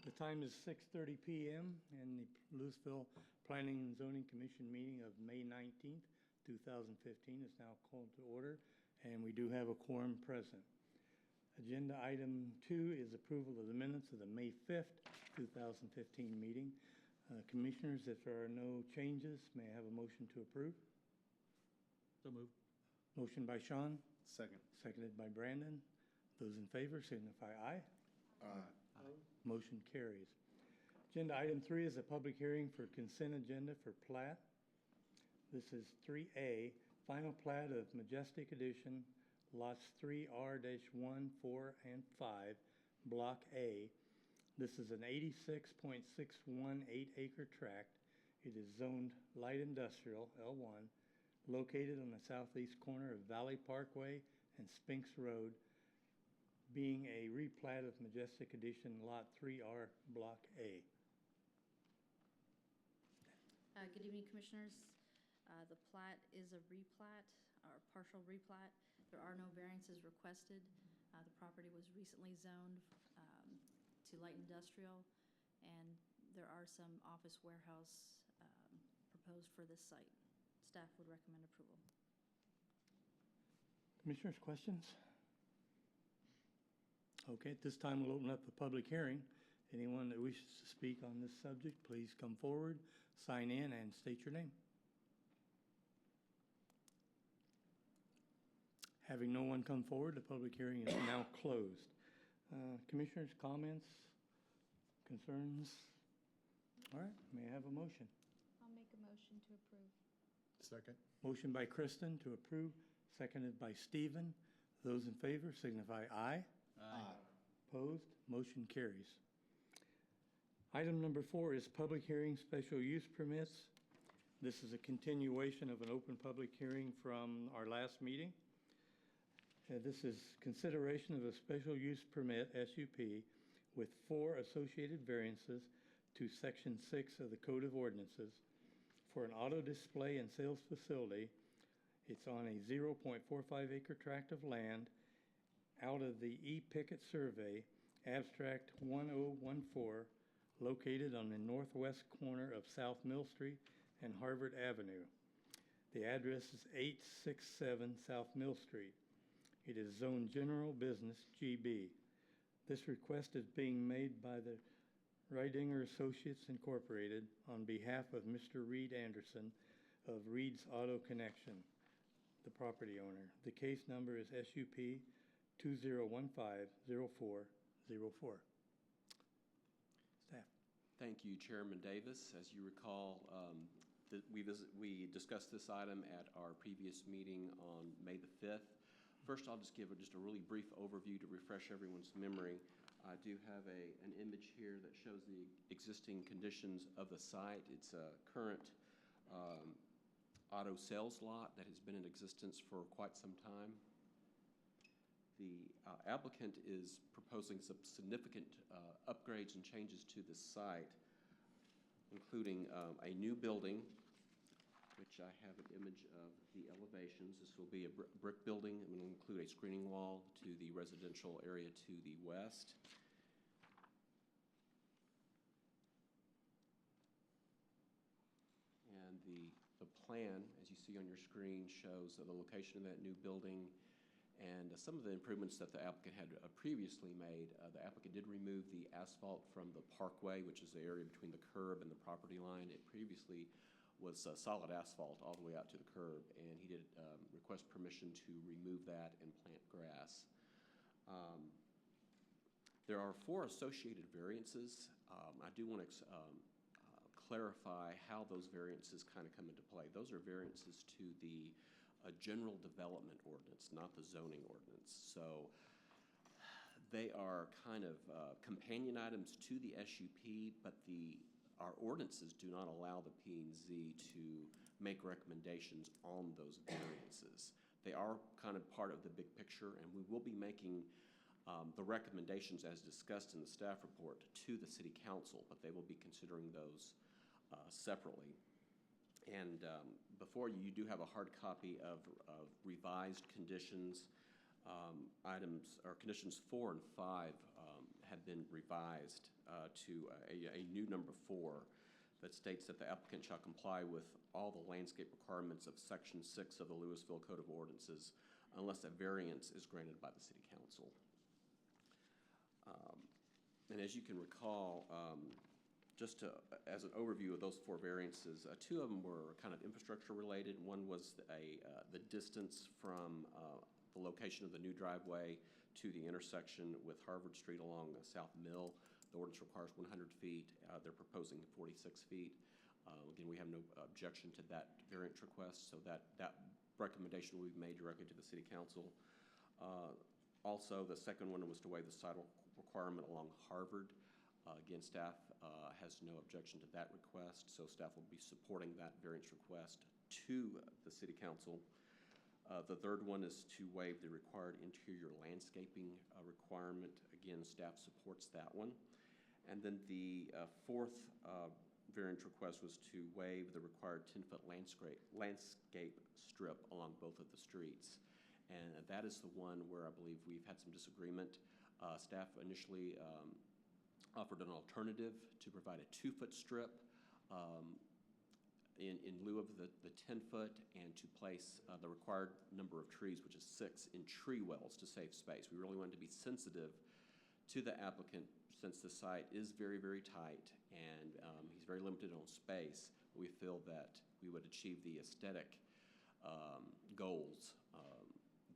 The time is 6:30 p.m. and the Louisville Planning and Zoning Commission meeting of May 19th, 2015 is now called to order, and we do have a quorum present. Agenda item 2 is approval of the minutes of the May 5th, 2015 meeting. Commissioners, if there are no changes, may I have a motion to approve? So moved. Motion by Sean, Second. seconded by Brandon. Those in favor signify aye. Aye. Motion carries. Agenda item 3 is a public hearing for consent agenda for plat. This is 3A, final plat of Majestic Edition, lots 3R-1, 4, and 5, Block A. This is an 86.618 acre tract. It is zoned light industrial, L1, located on the southeast corner of Valley Parkway and Spinks Road, being a replat of Majestic Edition Lot 3R Block A. Good evening, Commissioners. The plat is a replat or partial replat. There are no variances requested. The property was recently zoned to light industrial, and there are some office warehouse proposed for this site. Staff would recommend approval. Commissioners, questions? Okay, at this time we'll open up the public hearing. Anyone that wishes to speak on this subject, please come forward, sign in, and state your name. Having no one come forward, the public hearing is now closed. Commissioners, comments, concerns? All right, may I have a motion? I'll make a motion to approve. Second. Motion by Kristen to approve, seconded by Stephen. Those in favor signify aye. Aye. Opposed? Motion carries. Item number 4 is public hearing special use permits. This is a continuation of an open public hearing from our last meeting. This is consideration of a special use permit, SUP, with 4 associated variances to Section 6 of the Code of Ordinances for an auto display and sales facility. It's on a 0.45 acre tract of land out of the E. Pickett Survey, Abstract 1014, located on the northwest corner of South Mill Street and Harvard Avenue. The address is 867 South Mill Street. It is Zone General Business, GB. This request is being made by the Reidinger Associates Incorporated on behalf of Mr. Reed Anderson of Reed's Auto Connection, the property owner. The case number is SUP 2015-0404. Staff. Thank you, Chairman Davis. As you recall, we discussed this item at our previous meeting on May the 5th. First, I'll just give a really brief overview to refresh everyone's memory. I do have an image here that shows the existing conditions of the site. It's a current auto sales lot that has been in existence for quite some time. The applicant is proposing some significant upgrades and changes to the site, including a new building, which I have an image of the elevations. This will be a brick building. It will include a screening wall to the residential area to the west. And the plan, as you see on your screen, shows the location of that new building and some of the improvements that the applicant had previously made. The applicant did remove the asphalt from the parkway, which is the area between the curb and the property line. It previously was solid asphalt all the way out to the curb, and he did request permission to remove that and plant grass. There are 4 associated variances. I do want to clarify how those variances kind of come into play. Those are variances to the general development ordinance, not the zoning ordinance. So they are kind of companion items to the SUP, but our ordinances do not allow the P&Z to make recommendations on those variances. They are kind of part of the big picture, and we will be making the recommendations as discussed in the staff report to the City Council, but they will be considering those separately. And before you do have a hard copy of revised conditions. Items or conditions 4 and 5 have been revised to a new number 4 that states that the applicant shall comply with all the landscape requirements of Section 6 of the Louisville Code of Ordinances unless a variance is granted by the City Council. And as you can recall, just as an overview of those 4 variances, 2 of them were kind of infrastructure related. One was the distance from the location of the new driveway to the intersection with Harvard Street along South Mill. The ordinance requires 100 feet. They're proposing 46 feet. Again, we have no objection to that variance request, so that recommendation will be made directly to the City Council. Also, the second one was to waive the sidewalk requirement along Harvard. Again, staff has no objection to that request, so staff will be supporting that variance request to the City Council. The third one is to waive the required interior landscaping requirement. Again, staff supports that one. And then the fourth variance request was to waive the required 10-foot landscape strip along both of the streets. And that is the one where I believe we've had some disagreement. Staff initially offered an alternative to provide a 2-foot strip in lieu of the 10-foot, and to place the required number of trees, which is 6, in tree wells to save space. We really wanted to be sensitive to the applicant since the site is very, very tight and he's very limited on space. We feel that we would achieve the aesthetic goals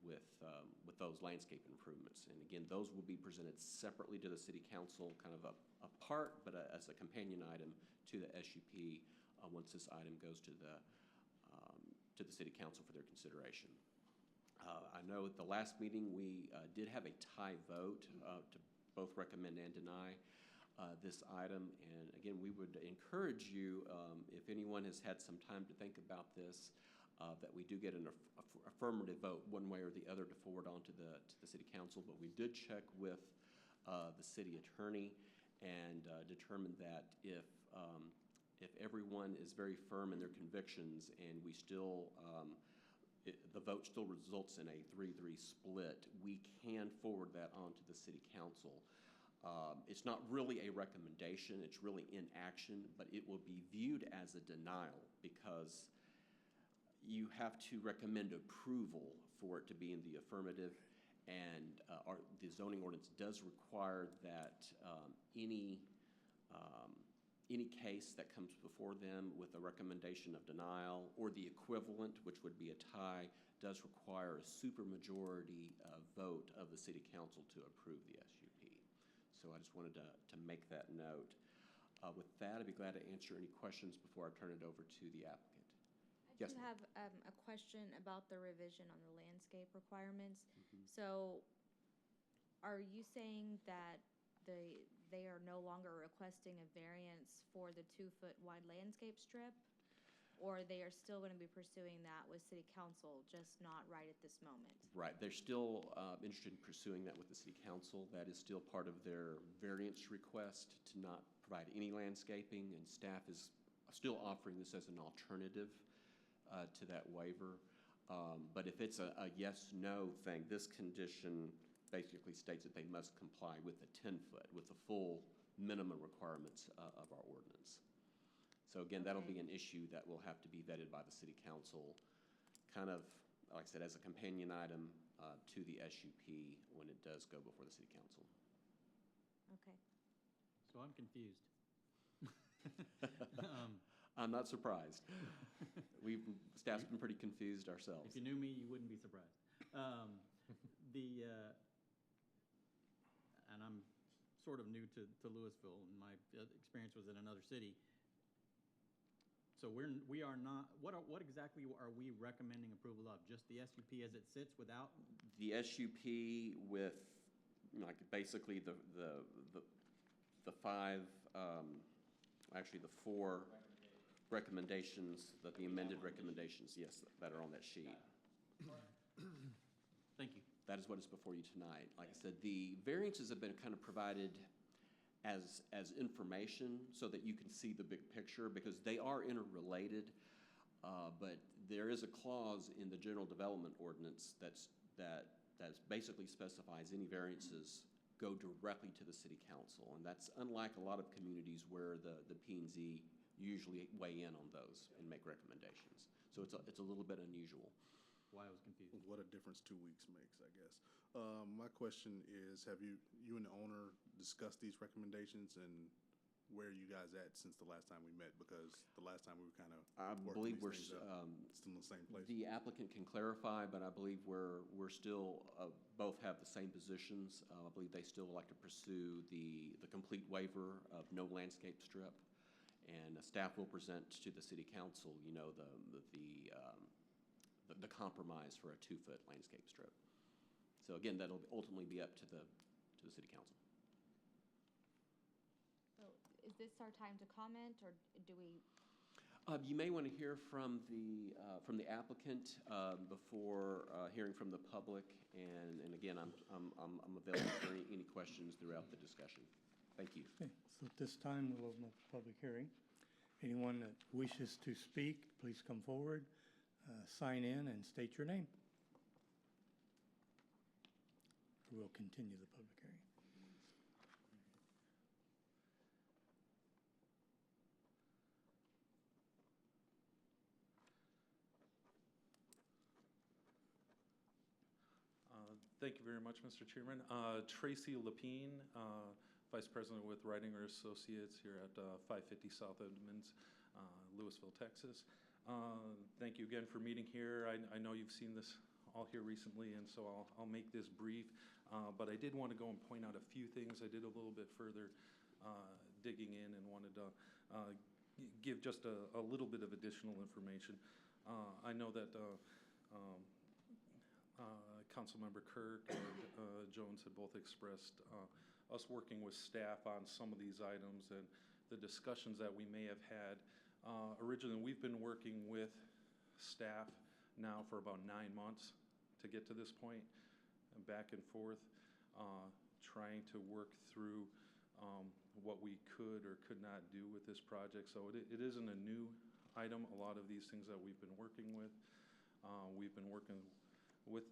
with those landscape improvements. And again, those will be presented separately to the City Council, kind of apart, but as a companion item to the SUP once this item goes to the City Council for their consideration. I know at the last meeting we did have a tie vote to both recommend and deny this item. And again, we would encourage you, if anyone has had some time to think about this, that we do get an affirmative vote one way or the other to forward on to the City Council. But we did check with the city attorney and determined that if everyone is very firm in their convictions and we still, the vote still results in a 3-3 split, we can forward that on to the City Council. It's not really a recommendation, it's really inaction, but it will be viewed as a denial because you have to recommend approval for it to be in the affirmative, and the zoning ordinance does require that any case that comes before them with a recommendation of denial or the equivalent, which would be a tie, does require a supermajority vote of the City Council to approve the SUP. So I just wanted to make that note. With that, I'd be glad to answer any questions before I turn it over to the applicant. I Yes, do ma'am. have a question about the revision on the landscape requirements. So are you saying that they are no longer requesting a variance for the 2-foot wide landscape strip? Or they are still going to be pursuing that with City Council, just not right at this moment? Right, they're still interested in pursuing that with the City Council. That is still part of their variance request to not provide any landscaping, and staff is still offering this as an alternative to that waiver. But if it's a yes-no thing, this condition basically states that they must comply with the 10-foot, with the full minimum requirements of our ordinance. So again, that'll be an issue that will have to be vetted by the City Council, kind of, like I said, as a companion item to the SUP when it does go before the City Council. Okay. So I'm confused. I'm not surprised. Staff's been pretty confused ourselves. If you knew me, you wouldn't be surprised. And I'm sort of new to Louisville, and my experience was in another city. So we are not. What exactly are we recommending approval of? Just the SUP as it sits without? The SUP with, like, basically the 5, actually the 4 recommendations, the amended recommendations, yes, that are on that sheet. Thank you. That is what is before you tonight. Like I said, the variances have been kind of provided as information so that you can see the big picture, because they are interrelated, but there is a clause in the general development ordinance that basically specifies any variances go directly to the city council. And that's unlike a lot of communities where the P&Z usually weigh in on those and make recommendations. So it's a little bit unusual. Why I was confused. What a difference 2 weeks makes, I guess. My question is, have you and the owner discussed these recommendations, and where are you guys at since the last time we met? Because the last time we were kind of I working believe these we're things out, still in the same place. The applicant can clarify, but I believe we're still, both have the same positions. I believe they still like to pursue the complete waiver of no landscape strip. And staff will present to the city council, the compromise for a 2-foot landscape strip. So again, that'll ultimately be up to the city council. So is this our time to comment, or do we? You may want to hear from the applicant before hearing from the public, and again, I'm available for any questions throughout the discussion. Thank you. Okay, so at this time, we'll open up the public hearing. Anyone that wishes to speak, please come forward, sign in, and state your name. We'll continue the public hearing. Thank you very much, Mr. Chairman. Tracy Lapine, Vice President with Ridinger Associates here at 550 South Edmonds, Louisville, Texas. Thank you again for meeting here. I know you've seen this all here recently, and so I'll make this brief. But I did want to go and point out a few things. I did a little bit further digging in and wanted to give just a little bit of additional information. I know that Councilmember Kirk and Jones had both expressed us working with staff on some of these items and the discussions that we may have had. Originally, we've been working with staff now for about 9 months to get to this point, and back and forth, trying to work through what we could or could not do with this project. So it isn't a new item. A lot of these things that we've been working with, we've been working with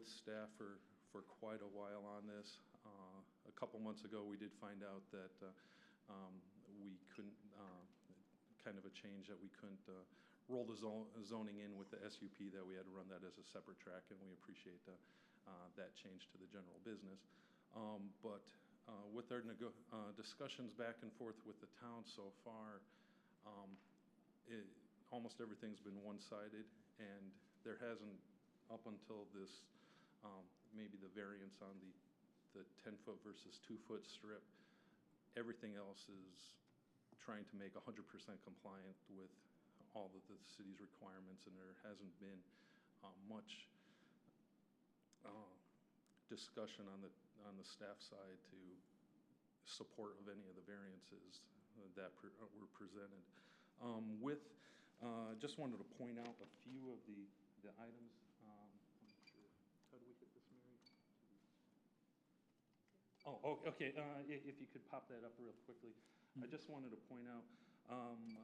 staff for quite a while on this. A couple months ago, we did find out that we couldn't, kind of a change that we couldn't roll the zoning in with the SUP, that we had to run that as a separate track, and we appreciate that change to the general business. But with our discussions back and forth with the town so far, almost everything's been one-sided, and there hasn't, up until this, maybe the variance on the 10-foot versus 2-foot strip, everything else is trying to make 100% compliant with all of the city's requirements, and there hasn't been much discussion on the staff side to support of any of the variances that were presented. Just wanted to point out a few of the items. I'm not sure. How do we hit this, Mary? Oh, okay. If you could pop that up real quickly. I just wanted to point out,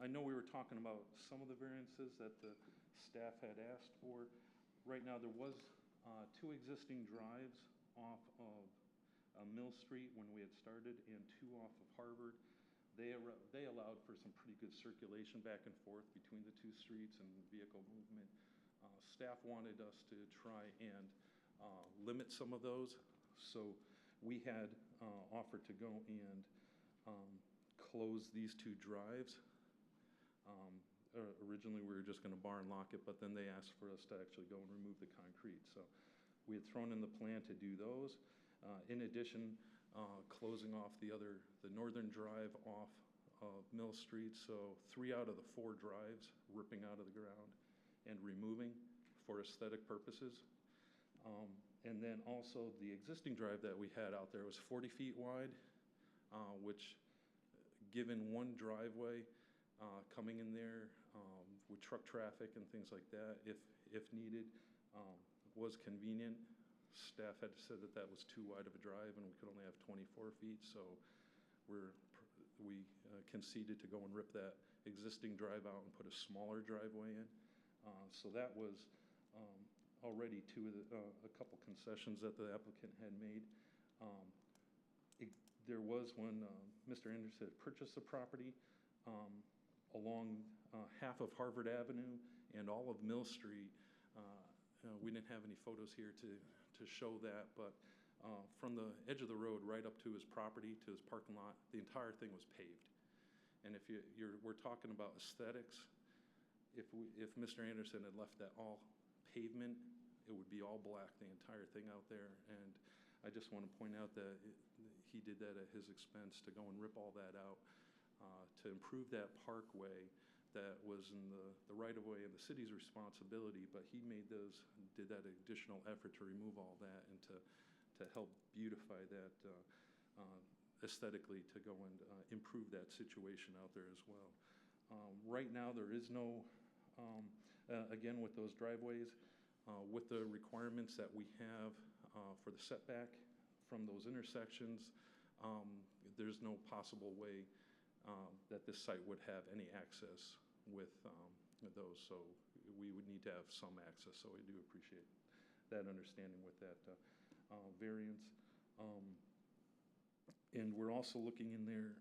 I know we were talking about some of the variances that the staff had asked for. Right now, there was 2 existing drives off of Mill Street when we had started, and 2 off of Harvard. They allowed for some pretty good circulation back and forth between the 2 streets and vehicle movement. Staff wanted us to try and limit some of those, so we had offered to go and close these 2 drives. Originally, we were just going to bar and lock it, but then they asked for us to actually go and remove the concrete. So we had thrown in the plan to do those. In addition, closing off the northern drive off of Mill Street. So 3 out of the 4 drives ripping out of the ground and removing for aesthetic purposes. And then also the existing drive that we had out there was 40 feet wide, which, given one driveway coming in there with truck traffic and things like that, if needed, was convenient. Staff had said that was too wide of a drive, and we could only have 24 feet, so we conceded to go and rip that existing drive out and put a smaller driveway in. So that was already a couple concessions that the applicant had made. there was when Mr. Anderson had purchased the property along half of Harvard Avenue and all of Mill Street. We didn't have any photos here to show that, but from the edge of the road right up to his property, to his parking lot, the entire thing was paved. And if we're talking about aesthetics, if Mr. Anderson had left that all pavement, it would be all black, the entire thing out there. And I just want to point out that he did that at his expense to go and rip all that out, to improve that parkway that was in the right-of-way and the city's responsibility, but he did that additional effort to remove all that and to help beautify that aesthetically, to go and improve that situation out there as well. Right now, there is no, again, with those driveways, with the requirements that we have for the setback from those intersections, there's no possible way that this site would have any access with those. So we would need to have some access. So I do appreciate that understanding with that variance. And we're also looking in there,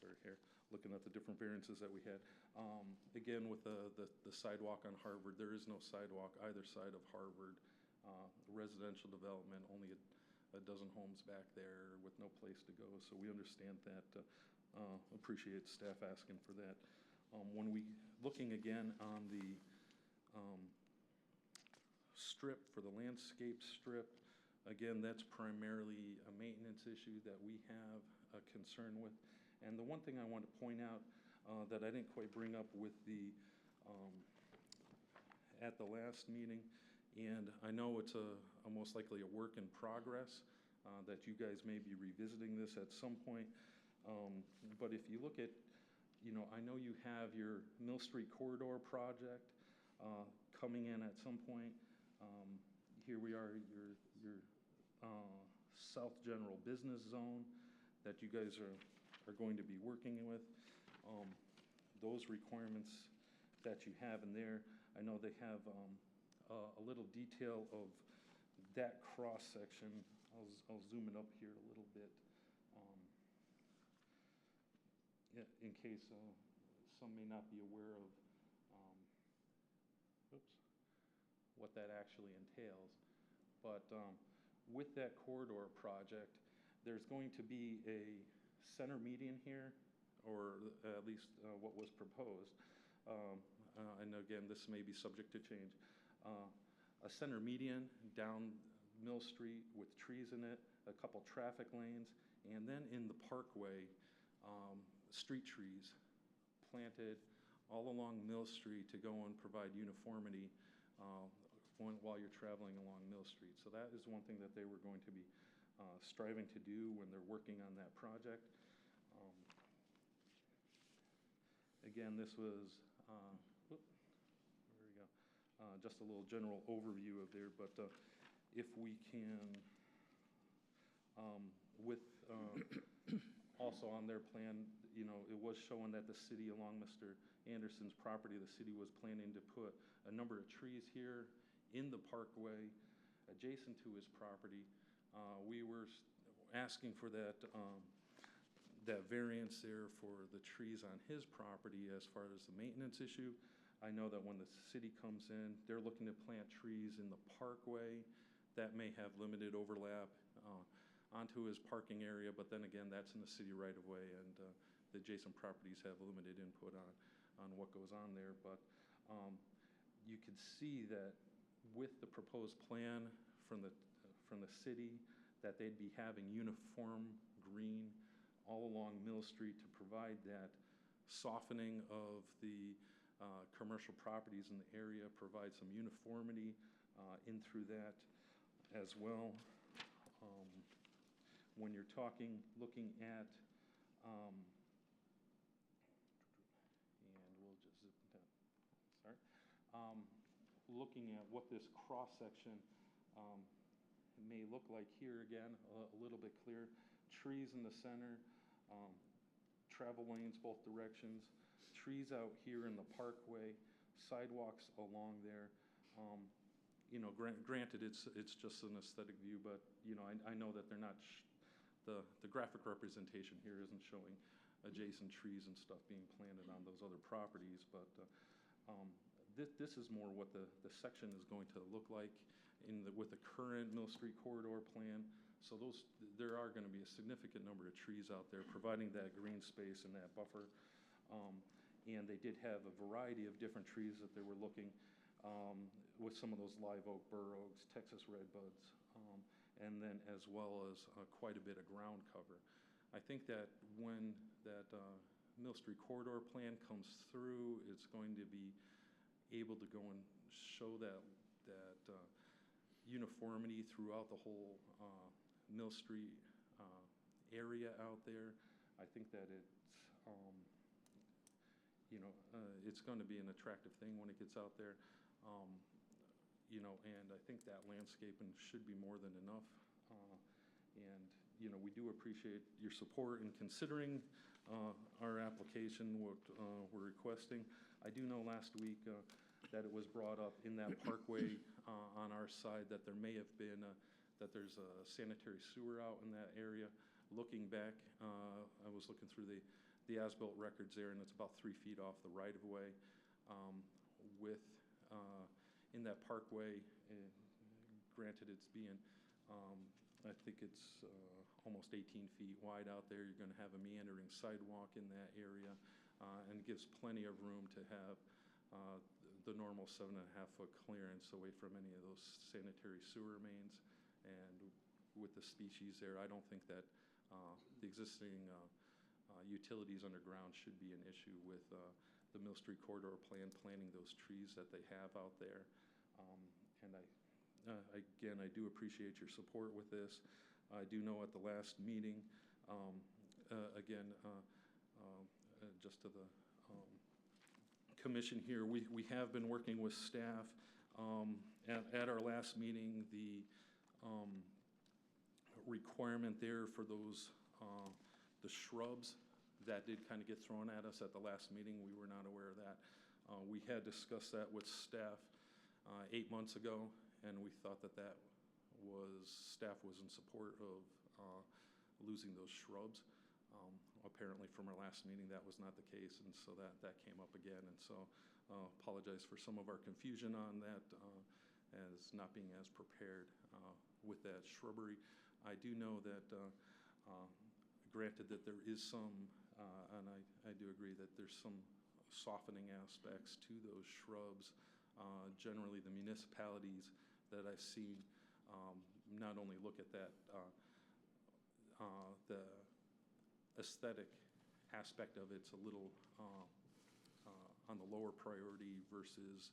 sorry here, looking at the different variances that we had. Again, with the sidewalk on Harvard, there is no sidewalk either side of Harvard. Residential development, only a dozen homes back there with no place to go. So we understand that, appreciate staff asking for that. When we, looking again on the strip, for the landscape strip, again, that's primarily a maintenance issue that we have a concern with. And the one thing I want to point out that I didn't quite bring up with at the last meeting, and I know it's most likely a work in progress, that you guys may be revisiting this at some point. But if you look at, I know you have your Mill Street Corridor project coming in at some point. Here we are, your South General Business Zone that you guys are going to be working with. Those requirements that you have in there, I know they have a little detail of that cross section. I'll zoom it up here a little bit, yeah, in case some may not be aware of what that actually entails. But with that corridor project, there's going to be a center median here, or at least what was proposed. And again, this may be subject to change. A center median down Mill Street with trees in it, a couple traffic lanes, and then in the parkway, street trees planted all along Mill Street to go and provide uniformity while you're traveling along Mill Street. So that is one thing that they were going to be striving to do when they're working on that project. Again, this was, there we go, just a little general overview of there, but if we can, with also on their plan, it was showing that the city along Mr. Anderson's property, the city was planning to put a number of trees here in the parkway adjacent to his property. We were asking for that variance there for the trees on his property as far as the maintenance issue. I know that when the city comes in, they're looking to plant trees in the parkway that may have limited overlap onto his parking area, but then again, that's in the city right of way, and the adjacent properties have limited input on what goes on there. But you could see that with the proposed plan from the city, that they'd be having uniform green all along Mill Street to provide that softening of the commercial properties in the area, provide some uniformity in through that as well. When you're looking at, and we'll just zip down, sorry. Looking at what this cross-section may look like here again, a little bit clearer. Trees in the center, travel lanes both directions, trees out here in the parkway, sidewalks along there. granted, it's just an aesthetic view, but, I know that they're not, the graphic representation here isn't showing adjacent trees and stuff being planted on those other properties, but this is more what the section is going to look like with the current Mill Street corridor plan. So there are going to be a significant number of trees out there, providing that green space and that buffer. And they did have a variety of different trees that they were looking, with some of those live oak, bur oaks, Texas redbuds, and then as well as quite a bit of ground cover. I think that when that Mill Street corridor plan comes through, it's going to be able to go and show that uniformity throughout the whole Mill Street area out there. I think that it's going to be an attractive thing when it gets out there. And I think that landscaping should be more than enough. And we do appreciate your support in considering our application, what we're requesting. I do know last week that it was brought up in that parkway on our side that there may have been, that there's a sanitary sewer out in that area. Looking back, I was looking through the as-built records there, and it's about 3 feet off the right-of-way. In that parkway, granted it's being, I think it's almost 18 feet wide out there. You're going to have a meandering sidewalk in that area, and it gives plenty of room to have the normal 7.5-foot clearance away from any of those sanitary sewer mains. And with the species there, I don't think that the existing utilities underground should be an issue with the Mill Street corridor plan, planting those trees that they have out there. And I do appreciate your support with this. I do know at the last meeting, just to the commission here, we have been working with staff. At our last meeting, the requirement there for those, the shrubs, that did kind of get thrown at us at the last meeting. We were not aware of that. We had discussed that with staff 8 months ago, and we thought that staff was in support of losing those shrubs. Apparently from our last meeting, that was not the case, and so that came up again. And so apologize for some of our confusion on that, as not being as prepared with that shrubbery. I do know that, granted that there is some, and I do agree that there's some softening aspects to those shrubs. Generally, the municipalities that I've seen not only look at that, the aesthetic aspect of it's a little on the lower priority versus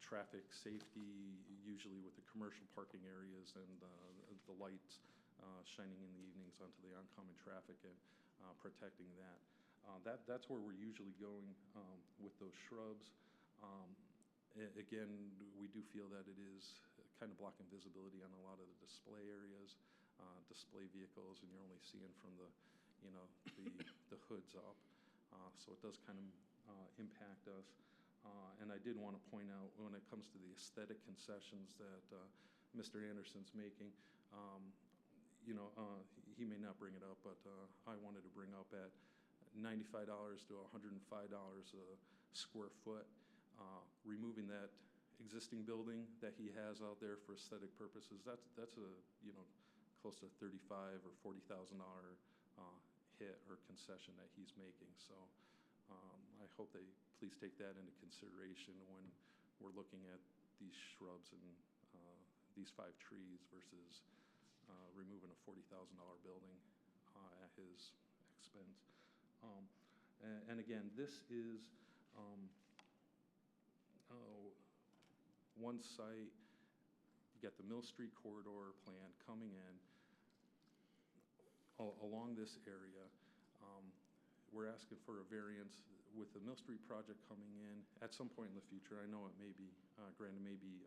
traffic safety, usually with the commercial parking areas and the lights shining in the evenings onto the oncoming traffic and protecting that. That's where we're usually going with those shrubs. Again, we do feel that it is kind of blocking visibility on a lot of the display areas, display vehicles, and you're only seeing from the hoods up. So it does kind of impact us. And I did want to point out, when it comes to the aesthetic concessions that Mr. Anderson's making, he may not bring it up, but I wanted to bring up at $95 to $105 a square foot, removing that existing building that he has out there for aesthetic purposes. That's a close to $35,000 or $40,000 hit or concession that he's making. So I hope they please take that into consideration when we're looking at these shrubs and these 5 trees versus removing a $40,000 building at his expense. And again, this is one site. You got the Mill Street corridor plan coming in along this area. We're asking for a variance with the Mill Street project coming in at some point in the future. I know it may be, granted, maybe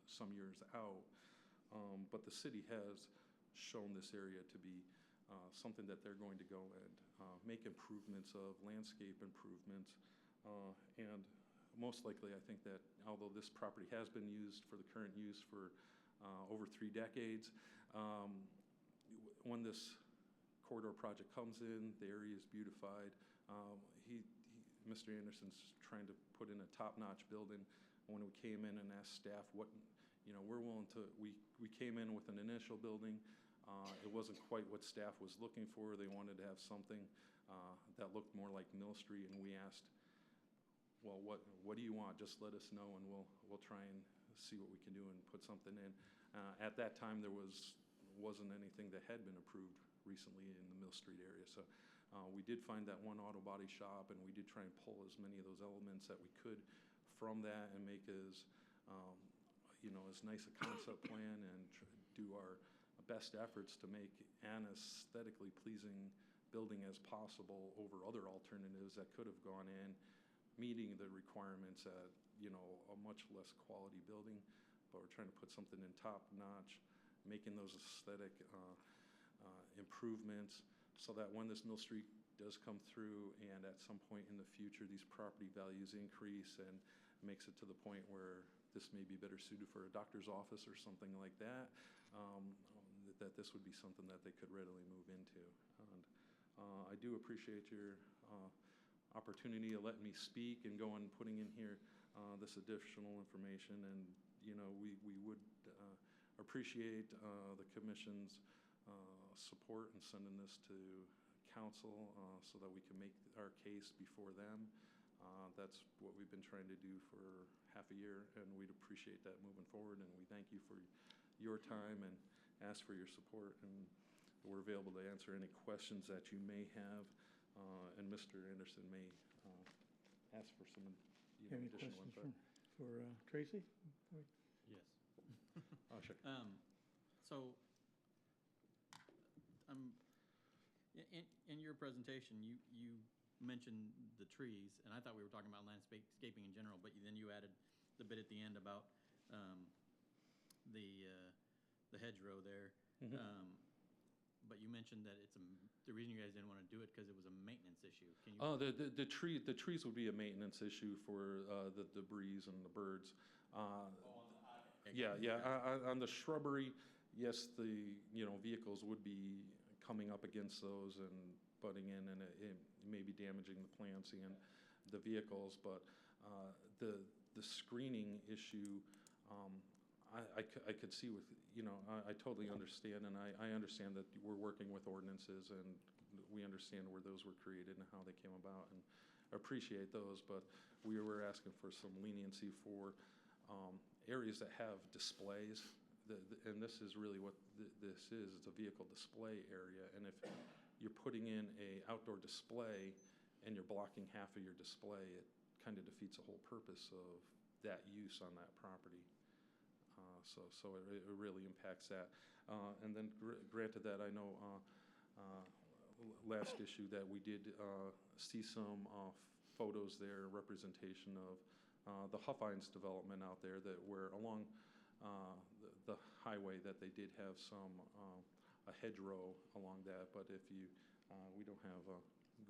some years out, but the city has shown this area to be something that they're going to go and make improvements of, landscape improvements. And most likely, I think that although this property has been used for the current use for over 3 decades, when this corridor project comes in, the area is beautified. Mr. Anderson's trying to put in a top-notch building. When we came in and asked staff what, we're willing to, we came in with an initial building. It wasn't quite what staff was looking for. They wanted to have something that looked more like Mill Street, and we asked, well, what do you want? Just let us know, and we'll try and see what we can do and put something in. At that time, there wasn't anything that had been approved recently in the Mill Street area. So we did find that one auto body shop, and we did try and pull as many of those elements that we could from that and make as nice a concept plan and do our best efforts to make an aesthetically pleasing building as possible over other alternatives that could have gone in, meeting the requirements at, a much less quality building. But we're trying to put something in top notch, making those aesthetic improvements so that when this Mill Street does come through and at some point in the future these property values increase and makes it to the point where this may be better suited for a doctor's office or something like that, that this would be something that they could readily move into. And I do appreciate your opportunity to let me speak and go and putting in here this additional information. And, we would appreciate the commission's support in sending this to council so that we can make our case before them. That's what we've been trying to do for half a year, and we'd appreciate that moving forward. And we thank you for your time and ask for your support. And we're available to answer any questions that you may have. And Mr. Anderson may ask for some Any additional questions input. for Tracy? Yes. Oh, sure. So, in your presentation, you mentioned the trees, and I thought we were talking about landscaping in general, but then you added the bit at the end about the hedgerow there. But you mentioned that the reason you guys didn't want to do it because it was a maintenance issue. Can you? The trees would be a maintenance issue for the debris and the birds. Yeah. On the shrubbery, yes, the vehicles would be coming up against those and butting in, and it may be damaging the plants and the vehicles. But the screening issue, I could see with, I totally understand, and I understand that we're working with ordinances, and we understand where those were created and how they came about, and appreciate those. But we were asking for some leniency for areas that have displays, and this is really what this is. It's a vehicle display area, and if you're putting in a outdoor display and you're blocking half of your display, it kind of defeats the whole purpose of that use on that property. So it really impacts that. And then granted that, I know last issue that we did see some photos there, representation of the Huffines development out there that were along the highway, that they did have some a hedgerow along that. But if you, we don't have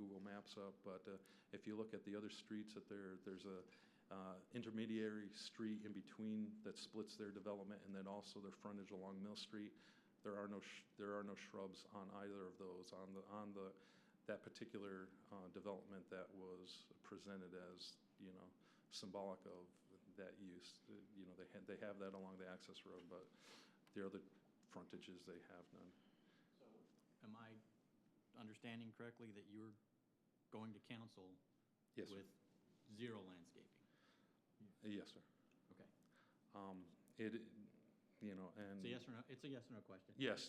Google Maps up, but if you look at the other streets that there's a intermediary street in between that splits their development, and then also their frontage along Mill Street. There are no shrubs on either of those on that particular development that was presented as symbolic of that use. They have that along the access road, but the other frontages they have none. So, am I understanding correctly that you're going to council Yes, sir. with zero landscaping? Yes, sir. Okay. And It's a yes or no. It's a yes or no question. yes,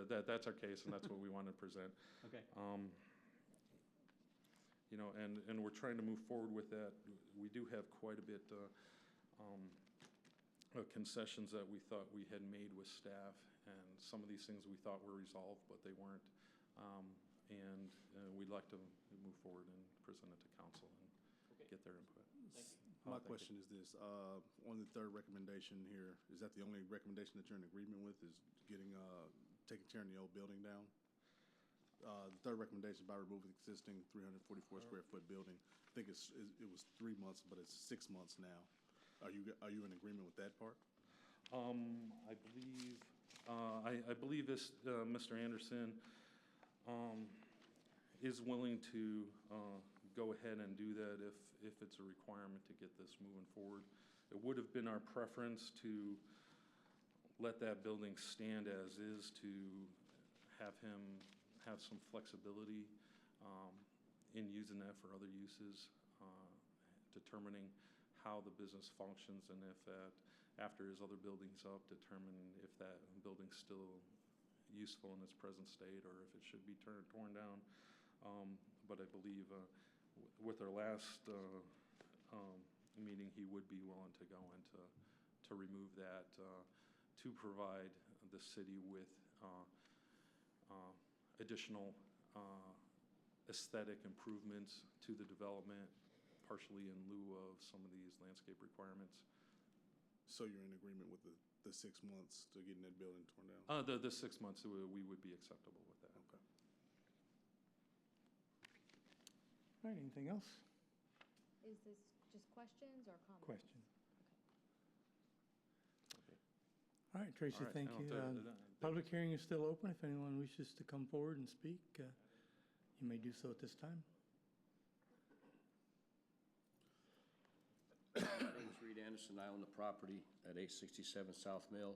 that's our case, and that's what we want to present. Okay. And we're trying to move forward with that. We do have quite a bit of concessions that we thought we had made with staff, and some of these things we thought were resolved, but they weren't. And we'd like to move forward and present it to council and get their input. Thank you. My question is this, on the third recommendation here, is that the only recommendation that you're in agreement with, is tearing the old building down? The third recommendation by removing existing 344 square foot building. I think it was 3 months, but it's 6 months now. Are you in agreement with that part? I believe this, Mr. Anderson, is willing to, go ahead and do that if it's a requirement to get this moving forward. It would have been our preference to let that building stand as is, to have him have some flexibility, in using that for other uses, determining how the business functions, and if after his other building's up, determine if that building's still useful in its present state, or if it should be torn down. But I believe with our last meeting, he would be willing to go and to remove that, to provide the city with additional aesthetic improvements to the development, partially in lieu of some of these landscape requirements. So you're in agreement with the 6 months to getting that building torn down? The 6 months, we would be acceptable with that. Okay. All right, anything else? Is this just questions or comments? Question. All right, Tracy, All right, thank you. Public hearing is still open. If anyone wishes to come forward and speak, you may do so at this time. My name is Reed Anderson. I own the property at 867 South Mill.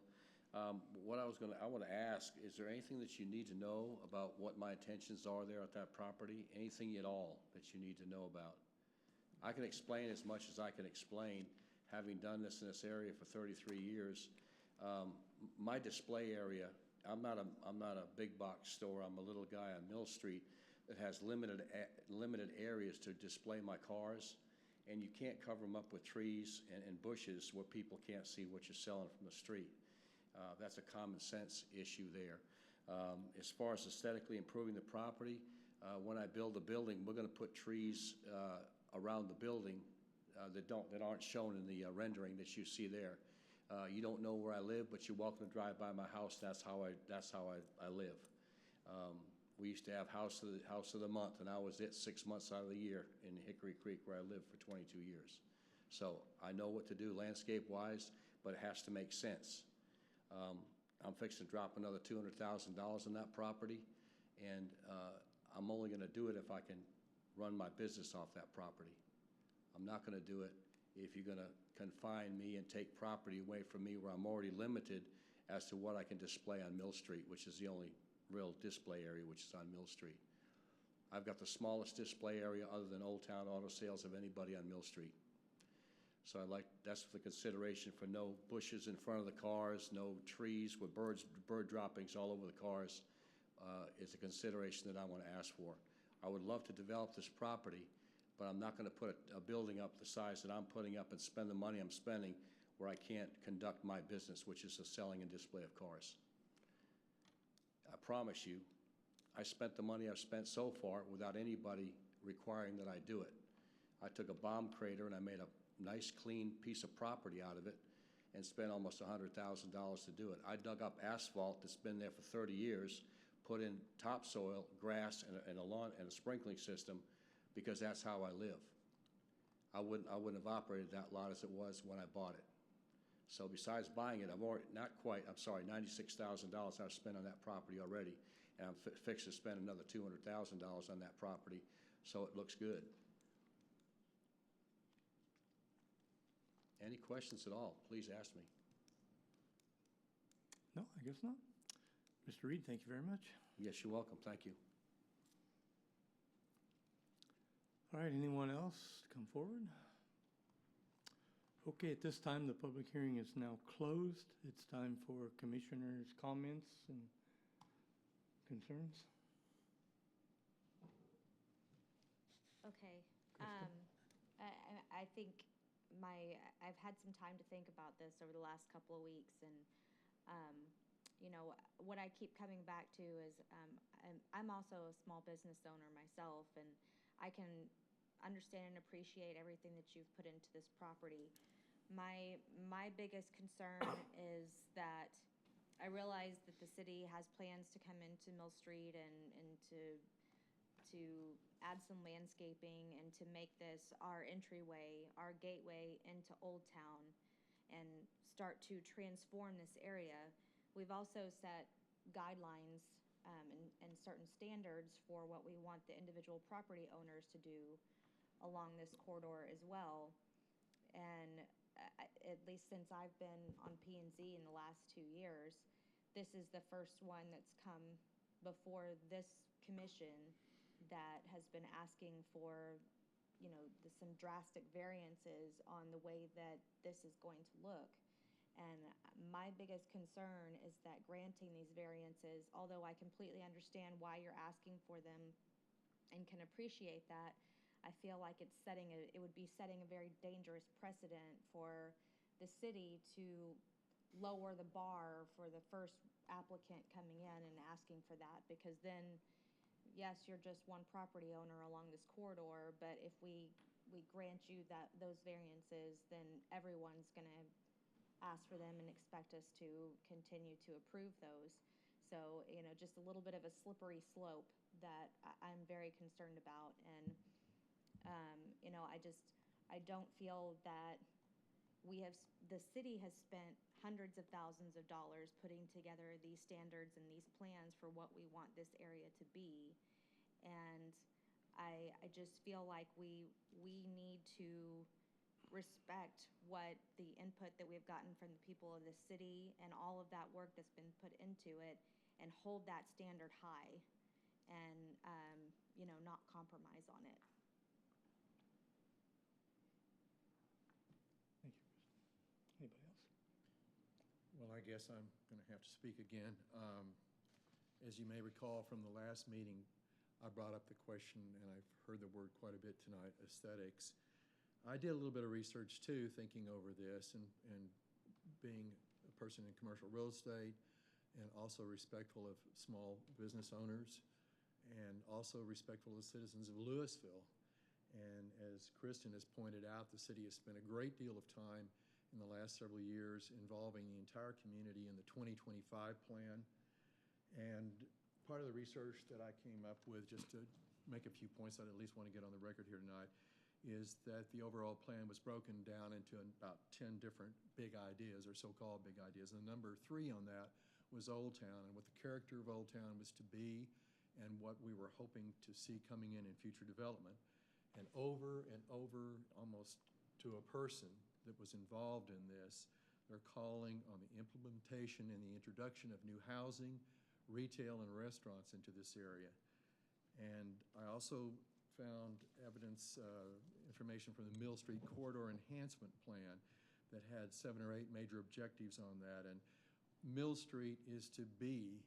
What I want to ask, is there anything that you need to know about what my intentions are there at that property? Anything at all that you need to know about? I can explain as much as I can explain, having done this in this area for 33 years. My display area, I'm not a big box store. I'm a little guy on Mill Street that has limited areas to display my cars, and you can't cover them up with trees and bushes where people can't see what you're selling from the street. That's a common sense issue there. As far as aesthetically improving the property, when I build a building, we're going to put trees around the building that aren't shown in the rendering that you see there. You don't know where I live, but you're welcome to drive by my house. That's how I live. We used to have house of the month, and I was it 6 months out of the year in Hickory Creek, where I lived for 22 years. So I know what to do landscape-wise, but it has to make sense. I'm fixing to drop another $200,000 on that property, and I'm only going to do it if I can run my business off that property. I'm not going to do it if you're going to confine me and take property away from me where I'm already limited as to what I can display on Mill Street, which is the only real display area, which is on Mill Street. I've got the smallest display area other than Old Town Auto Sales of anybody on Mill Street. So that's the consideration for no bushes in front of the cars, no trees with bird droppings all over the cars, is a consideration that I want to ask for. I would love to develop this property, but I'm not going to put a building up the size that I'm putting up and spend the money I'm spending where I can't conduct my business, which is the selling and display of cars. I promise you, I spent the money I've spent so far without anybody requiring that I do it. I took a bomb crater and I made a nice clean piece of property out of it and spent almost $100,000 to do it. I dug up asphalt that's been there for 30 years, put in topsoil, grass, and a lawn and a sprinkling system, because that's how I live. I wouldn't have operated that lot as it was when I bought it. So besides buying it, I've already, $96,000 I've spent on that property already, and I'm fixed to spend another $200,000 on that property, so it looks good. Any questions at all, please ask me. No, I guess not. Mr. Reed, thank you very much. Yes, you're welcome. Thank you. All right, anyone else to come forward? Okay, at this time, the public hearing is now closed. It's time for commissioners' comments and concerns. Okay. Krista? I think I've had some time to think about this over the last couple of weeks, and what I keep coming back to is I'm also a small business owner myself, and I can understand and appreciate everything that you've put into this property. My biggest concern is that I realize that the city has plans to come into Mill Street and to add some landscaping and to make this our entryway, our gateway into Old Town and start to transform this area. We've also set guidelines and certain standards for what we want the individual property owners to do along this corridor as well. And at least since I've been on P&Z in the last 2 years, this is the first one that's come before this commission that has been asking for, some drastic variances on the way that this is going to look. And my biggest concern is that granting these variances, although I completely understand why you're asking for them and can appreciate that, I feel like it would be setting a very dangerous precedent for the city to lower the bar for the first applicant coming in and asking for that, because then, yes, you're just one property owner along this corridor, but if we grant you those variances, then everyone's going to ask for them and expect us to continue to approve those. So, just a little bit of a slippery slope that I'm very concerned about. And, I don't feel that the city has spent hundreds of thousands of dollars putting together these standards and these plans for what we want this area to be. And I just feel like we need to respect what the input that we've gotten from the people of the city and all of that work that's been put into it, and hold that standard high and, not compromise on it. Thank you, Kristen. Anybody else? Well, I guess I'm going to have to speak again. As you may recall from the last meeting, I brought up the question, and I've heard the word quite a bit tonight, aesthetics. I did a little bit of research too, thinking over this, and being a person in commercial real estate and also respectful of small business owners and also respectful of citizens of Louisville. And as Kristen has pointed out, the city has spent a great deal of time in the last several years involving the entire community in the 2025 plan. And part of the research that I came up with, just to make a few points that I at least want to get on the record here tonight, is that the overall plan was broken down into about 10 different big ideas, or so-called big ideas. And number 3 on that was Old Town, and what the character of Old Town was to be, and what we were hoping to see coming in future development. And over, almost to a person that was involved in this, they're calling on the implementation and the introduction of new housing, retail, and restaurants into this area. And I also found evidence, information from the Mill Street Corridor Enhancement Plan that had 7 or 8 major objectives on that. And Mill Street is to be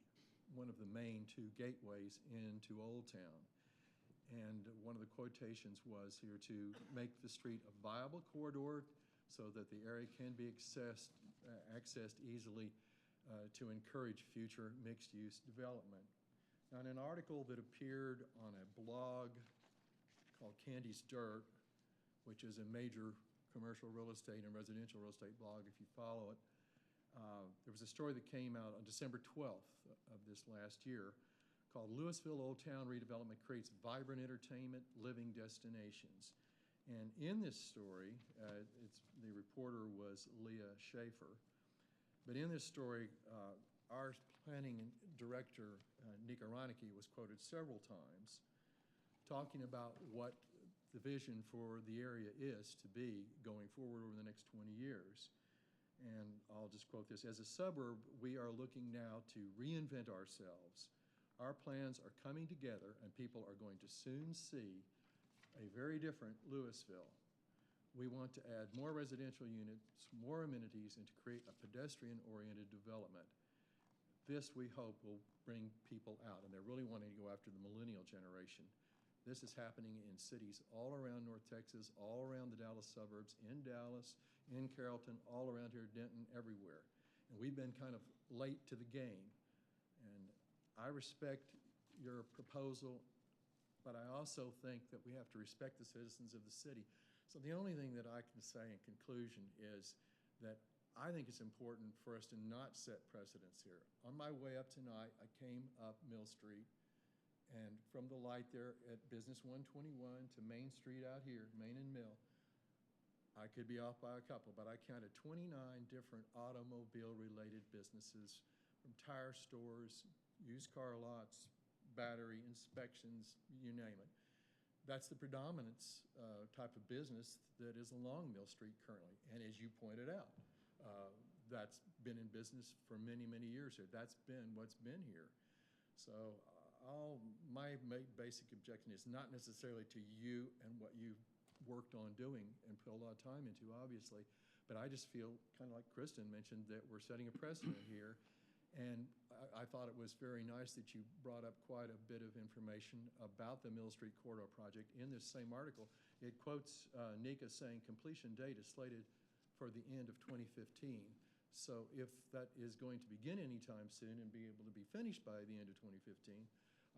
one of the main 2 gateways into Old Town. And one of the quotations was here to make the street a viable corridor so that the area can be accessed easily to encourage future mixed-use development. Now, in an article that appeared on a blog called Candy's Dirt, which is a major commercial real estate and residential real estate blog, if you follow it, there was a story that came out on December 12th of this last year called Louisville Old Town Redevelopment Creates Vibrant Entertainment Living Destinations. And in this story, the reporter was Leah Schaefer. But in this story, our planning director, Nika Reineke, was quoted several times talking about what the vision for the area is to be going forward over the next 20 years. And I'll just quote this: "As a suburb, we are looking now to reinvent ourselves. Our plans are coming together, and people are going to soon see a very different Louisville. We want to add more residential units, more amenities, and to create a pedestrian-oriented development. This, we hope, will bring people out." And they're really wanting to go after the millennial generation. This is happening in cities all around North Texas, all around the Dallas suburbs, in Dallas, in Carrollton, all around here, Denton, everywhere. And we've been kind of late to the game. And I respect your proposal, but I also think that we have to respect the citizens of the city. So the only thing that I can say in conclusion is that I think it's important for us to not set precedents here. On my way up tonight, I came up Mill Street, and from the light there at Business 121 to Main Street out here, Main and Mill, I could be off by a couple, but I counted 29 different automobile-related businesses, from tire stores, used car lots, battery inspections, you name it. That's the predominance type of business that is along Mill Street currently. And as you pointed out, that's been in business for many, many years here. That's been what's been here. So my basic objection is not necessarily to you and what you worked on doing and put a lot of time into, obviously, but I just feel, kind of like Kristen mentioned, that we're setting a precedent here. And I thought it was very nice that you brought up quite a bit of information about the Mill Street Corridor project in this same article. It quotes NECA saying completion date is slated for the end of 2015. So if that is going to begin anytime soon and be able to be finished by the end of 2015,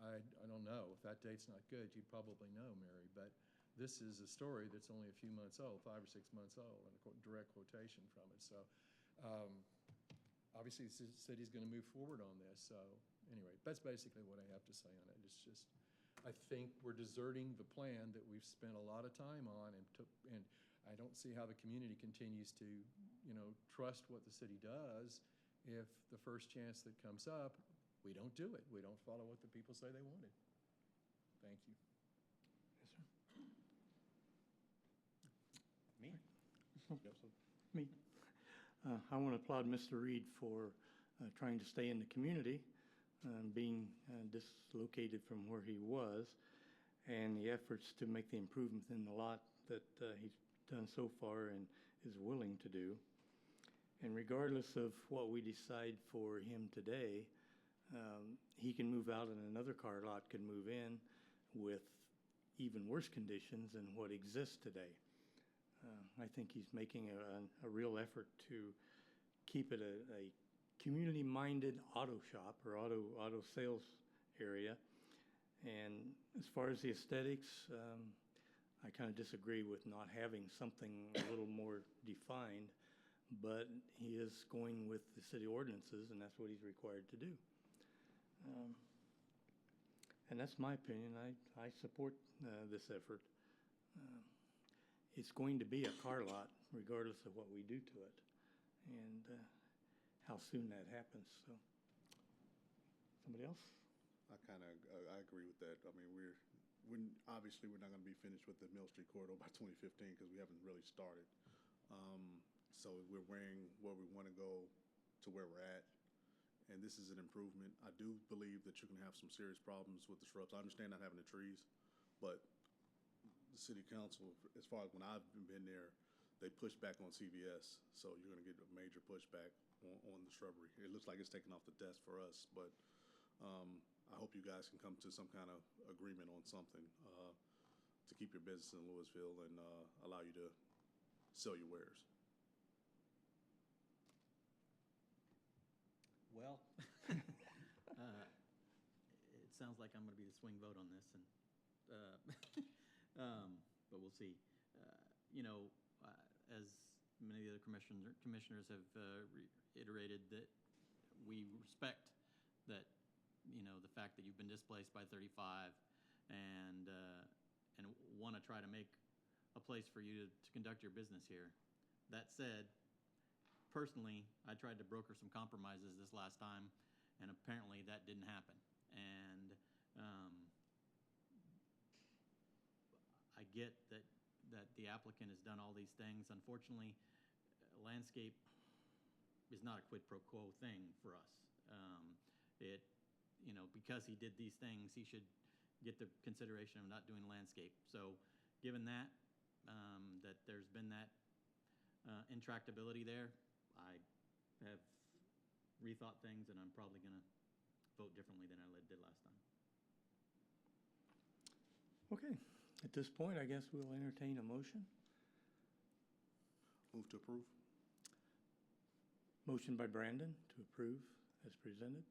I don't know. If that date's not good, you'd probably know, Mary. But this is a story that's only a few months old, 5 or 6 months old, and a direct quotation from it. So obviously the city's going to move forward on this. So anyway, that's basically what I have to say on it. It's just, I think we're deserting the plan that we've spent a lot of time on, and I don't see how the community continues to, trust what the city does if the first chance that comes up, we don't do it. We don't follow what the people say they wanted. Thank you. Yes, sir. Me. I want to applaud Mr. Reed for trying to stay in the community, being dislocated from where he was, and the efforts to make the improvements in the lot that he's done so far and is willing to do. And regardless of what we decide for him today, he can move out and another car lot can move in with even worse conditions than what exists today. I think he's making a real effort to keep it a community-minded auto shop or auto sales area. And as far as the aesthetics, I kind of disagree with not having something a little more defined, but he is going with the city ordinances, and that's what he's required to do. And that's my opinion. I support this effort. It's going to be a car lot regardless of what we do to it and how soon that happens. So, somebody else? I agree with that. I mean, obviously we're not going to be finished with the Mill Street Corridor by 2015 because we haven't really started. So we're weighing where we want to go to where we're at, and this is an improvement. I do believe that you're going to have some serious problems with the shrubs. I understand not having the trees, but the city council, as far as when I've been there, they push back on CVS, so you're going to get a major pushback on the shrubbery. It looks like it's taken off the desk for us, but I hope you guys can come to some kind of agreement on something to keep your business in Louisville and allow you to sell your wares. Well, it sounds like I'm going to be the swing vote on this, and but we'll see. As many of the other commissioners have reiterated, that we respect that, the fact that you've been displaced by 35 and want to try to make a place for you to conduct your business here. That said, personally, I tried to broker some compromises this last time, and apparently that didn't happen. And I get that the applicant has done all these things. Unfortunately, landscape is not a quid pro quo thing for us. Because he did these things, he should get the consideration of not doing landscape. So given that, that there's been that intractability there, I have rethought things, and I'm probably going to vote differently than I did last time. Okay. At this point, I guess we'll entertain a motion. Move to approve. Motion by Brandon to approve as presented.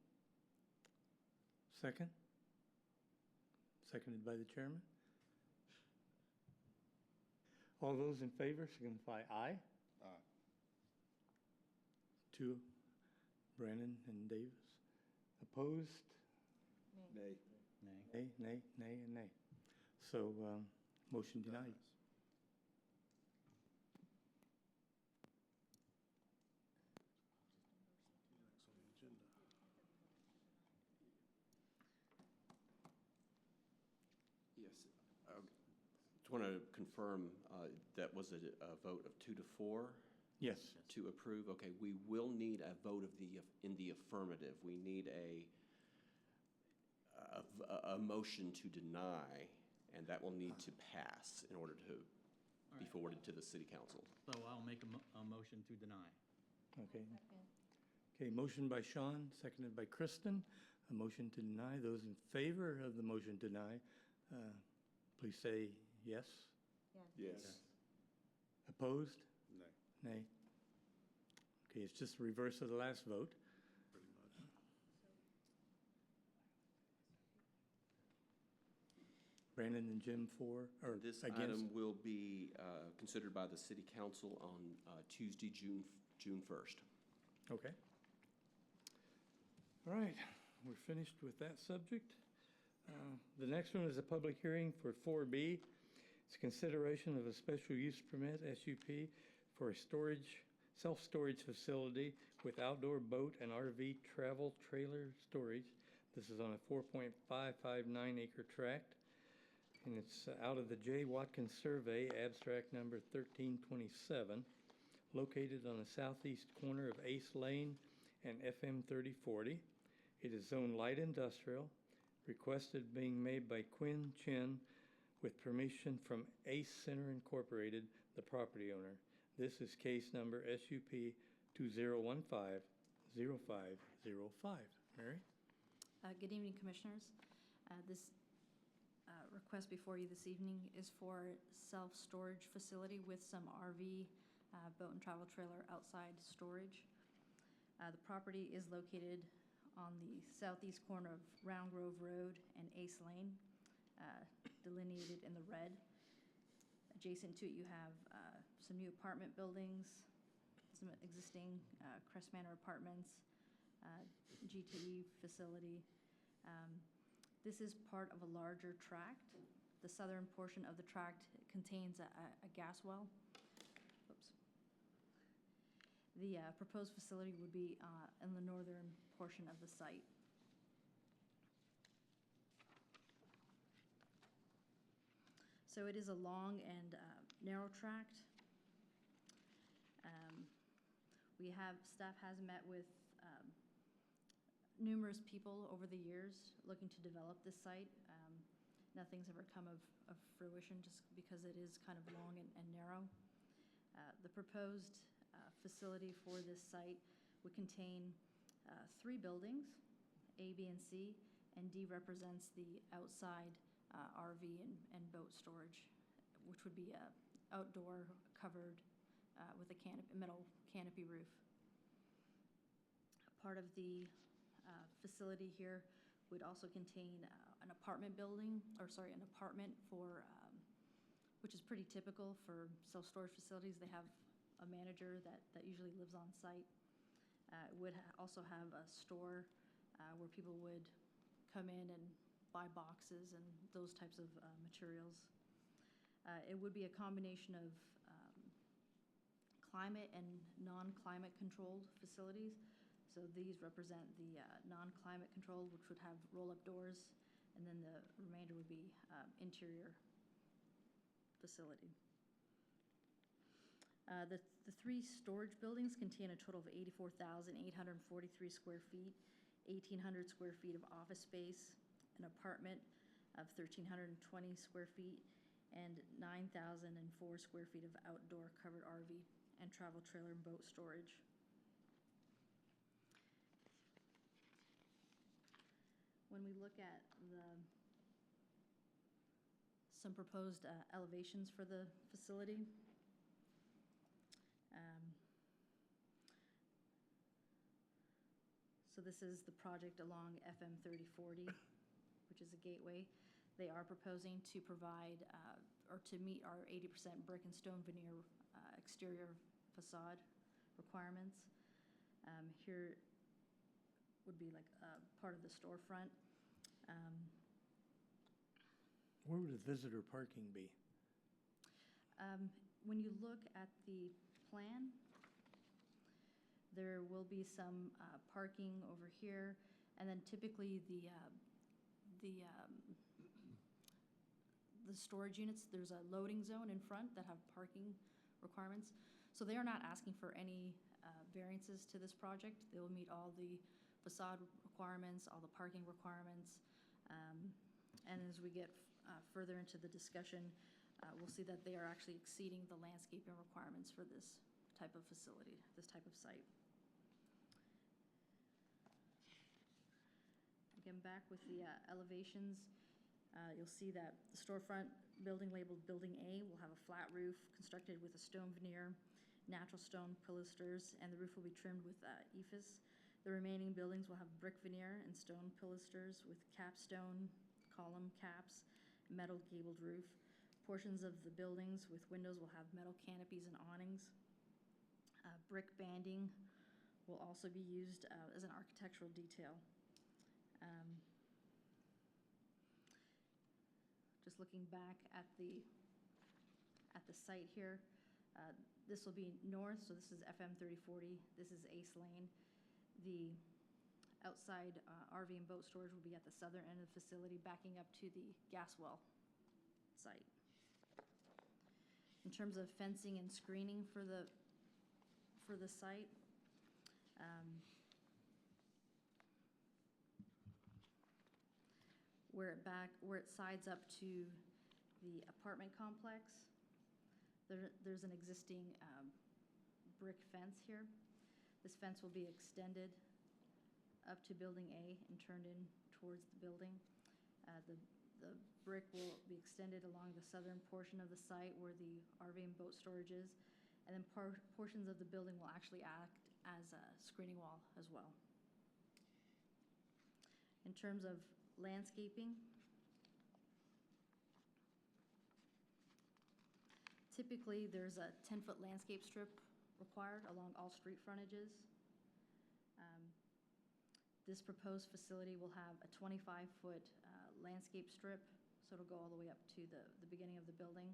Second? Seconded by the chairman. All those in favor signify aye. Aye. 2, Brandon and Davis. Opposed? Nay. Nay. Nay, nay, and nay. So, motion denied. Yes. Just want to confirm, that was a vote of 2 to 4 Yes. to approve? Okay, we will need a vote in the affirmative. We need a motion to deny, and that will need to pass in order to be forwarded to the city council. So I'll make a motion to deny. Okay. Okay, motion by Sean, seconded by Kristen. A motion to deny. Those in favor of the motion to deny, please say yes. Yes. Opposed? Nay. Nay. Okay, it's just the reverse of the last vote. Pretty much. Brandon and Jim for, or This against? item will be considered by the city council on Tuesday, June 1st. Okay. All right, we're finished with that subject. The next one is a public hearing for 4B. It's consideration of a special use permit, SUP, for a self-storage facility with outdoor boat and RV travel trailer storage. This is on a 4.559 acre tract, and it's out of the J. Watkins Survey, abstract number 1327, located on the southeast corner of Ace Lane and FM 3040. It is zoned light industrial, requested being made by Quinn Chin with permission from Ace Center Incorporated, the property owner. This is case number SUP 2015-0505. Mary? Good evening, Commissioners. This request before you this evening is for self-storage facility with some RV, boat and travel trailer outside storage. The property is located on the southeast corner of Round Grove Road and Ace Lane, delineated in the red. Adjacent to it, you have some new apartment buildings, some existing Crest Manor apartments, GTE facility. This is part of a larger tract. The southern portion of the tract contains a gas well. Oops. The proposed facility would be in the northern portion of the site. So it is a long and narrow tract. Staff has met with numerous people over the years looking to develop this site. Nothing's ever come of fruition just because it is kind of long and narrow. The proposed facility for this site would contain 3 buildings, A, B, and C, and D represents the outside RV and boat storage, which would be outdoor covered with a metal canopy roof. Part of the facility here would also contain an apartment for, which is pretty typical for self-storage facilities. They have a manager that usually lives on site. It would also have a store where people would come in and buy boxes and those types of materials. It would be a combination of climate and non-climate controlled facilities. So these represent the non-climate controlled, which would have roll-up doors, and then the remainder would be interior facility. The 3 storage buildings contain a total of 84,843 square feet, 1,800 square feet of office space, an apartment of 1,320 square feet, and 9,004 square feet of outdoor covered RV and travel trailer and boat storage. When we look at some proposed elevations for the facility, so this is the project along FM 3040, which is a gateway. They are proposing to provide or to meet our 80% brick and stone veneer exterior facade requirements. Here would be like part of the storefront. Where would the visitor parking be? When you look at the plan, there will be some parking over here, and then typically the storage units, there's a loading zone in front that have parking requirements. So they are not asking for any variances to this project. They will meet all the facade requirements, all the parking requirements. And as we get further into the discussion, we'll see that they are actually exceeding the landscaping requirements for this type of facility, this type of site. Again, back with the elevations, you'll see that the storefront building labeled Building A will have a flat roof constructed with a stone veneer, natural stone pilasters, and the roof will be trimmed with ephes. The remaining buildings will have brick veneer and stone pilasters with capstone, column caps, metal gabled roof. Portions of the buildings with windows will have metal canopies and awnings. Brick banding will also be used as an architectural detail. Just looking back at the site here, this will be north, so this is FM 3040. This is Ace Lane. The outside RV and boat storage will be at the southern end of the facility, backing up to the gas well site. In terms of fencing and screening for the site, where it sides up to the apartment complex, there's an existing brick fence here. This fence will be extended up to Building A and turned in towards the building. The brick will be extended along the southern portion of the site where the RV and boat storage is, and then portions of the building will actually act as a screening wall as well. In terms of landscaping, typically there's a 10-foot landscape strip required along all street frontages. This proposed facility will have a 25-foot landscape strip, so it'll go all the way up to the beginning of the building.